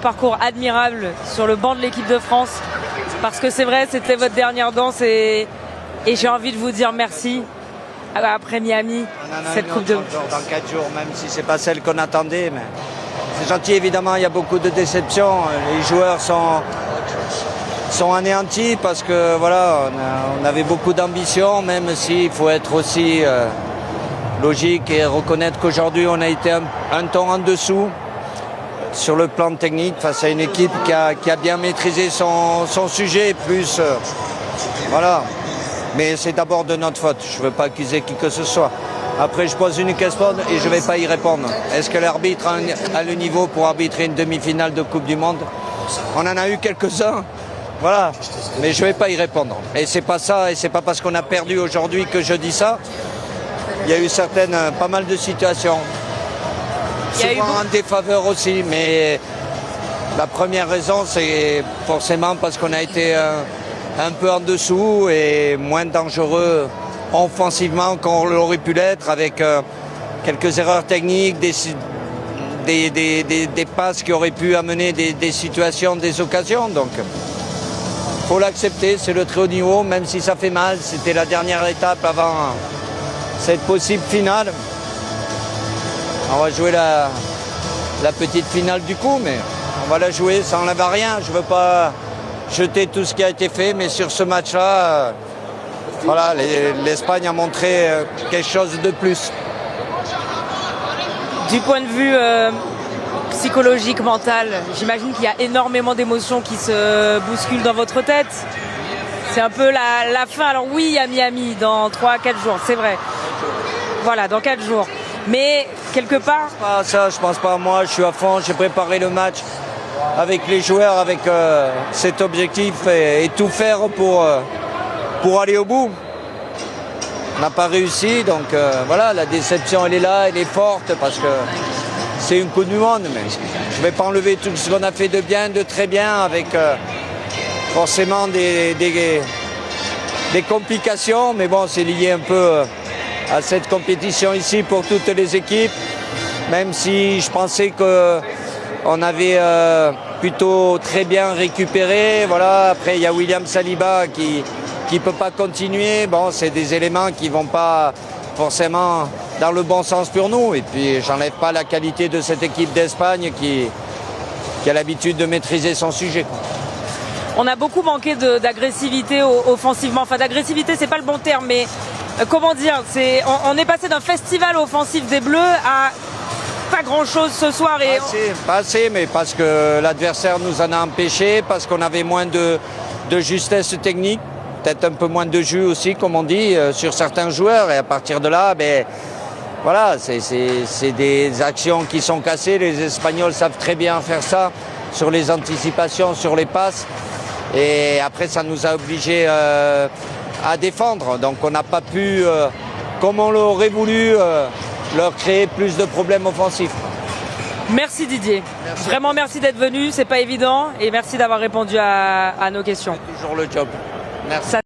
parcours admirable sur le banc de l'équipe de France. Parce que c'est vrai, c'était votre dernière danse et j'ai envie de vous dire merci après Miami, cette Coupe de... Dans 4 jours, même si c'est pas celle qu'on attendait. Mais c'est gentil, évidemment, il y a beaucoup de déceptions. Les joueurs sont anéantis parce que voilà, on avait beaucoup d'ambition, même s'il faut être aussi logique et reconnaître qu'aujourd'hui on a été un ton en dessous sur le plan technique face à une équipe qui a bien maîtrisé son sujet, plus voilà. Mais c'est d'abord de notre faute, je ne veux pas accuser qui que ce soit. Après je pose une question et je ne vais pas y répondre. Est-ce que l'arbitre a le niveau pour arbitrer une demi-finale de Coupe du Monde? On en a eu quelques-uns, voilà, mais je ne vais pas y répondre. Et c'est pas ça, et c'est pas parce qu'on a perdu aujourd'hui que je dis ça. Il y a eu pas mal de situations. Souvent en défaveur aussi, mais la première raison, c'est forcément parce qu'on a été un peu en dessous et moins dangereux offensivement qu'on l'aurait pu l'être, avec quelques erreurs techniques, des passes qui auraient pu amener des situations, des occasions. Donc, faut l'accepter, c'est le très haut niveau, même si ça fait mal. C'était la dernière étape avant cette possible finale. On va jouer la petite finale du coup, mais on va la jouer, ça n'enlève rien. Je ne veux pas jeter tout ce qui a été fait, mais sur ce match-là, voilà, l'Espagne a montré quelque chose de plus. Du point de vue psychologique, mental, j'imagine qu'il y a énormément d'émotions qui se bousculent dans votre tête. C'est un peu la fin. Alors oui, à Miami, dans 3-4 jours, c'est vrai. Voilà, dans 4 jours. Mais quelque part... Pas ça, je pense pas. Moi, je suis à fond. J'ai préparé le match avec les joueurs, avec cet objectif et tout faire pour aller au bout. On n'a pas réussi, donc voilà, la déception, elle est là, elle est forte parce que c'est une Coupe du Monde. Mais je ne vais pas enlever tout ce qu'on a fait de bien, de très bien, avec forcément des complications. Mais bon, c'est lié un peu à cette compétition ici pour toutes les équipes, même si je pensais qu'on avait plutôt très bien récupéré. Voilà. Après, il y a William Saliba qui ne peut pas continuer. Bon, c'est des éléments qui ne vont pas forcément dans le bon sens pour nous. Et puis, j'enlève pas la qualité de cette équipe d'Espagne qui a l'habitude de maîtriser son sujet. On a beaucoup manqué d'agressivité offensivement. Enfin, d'agressivité, c'est pas le bon terme, mais comment dire, on est passé d'un festival offensif des Bleus à pas grand-chose ce soir. Et pas assez, mais parce que l'adversaire nous en a empêché, parce qu'on avait moins de justesse technique, peut-être un peu moins de jus aussi, comme on dit, sur certains joueurs. Et à partir de là, voilà, c'est des actions qui sont cassées. Les Espagnols savent très bien faire ça, sur les anticipations, sur les passes. Et après, ça nous a obligés à défendre. Donc on n'a pas pu, comme on l'aurait voulu, leur créer plus de problèmes offensifs. Merci Didier. Merci. Vraiment merci d'être venu, c'est pas évident. Et merci d'avoir répondu à nos questions. C'est toujours le job. Merci.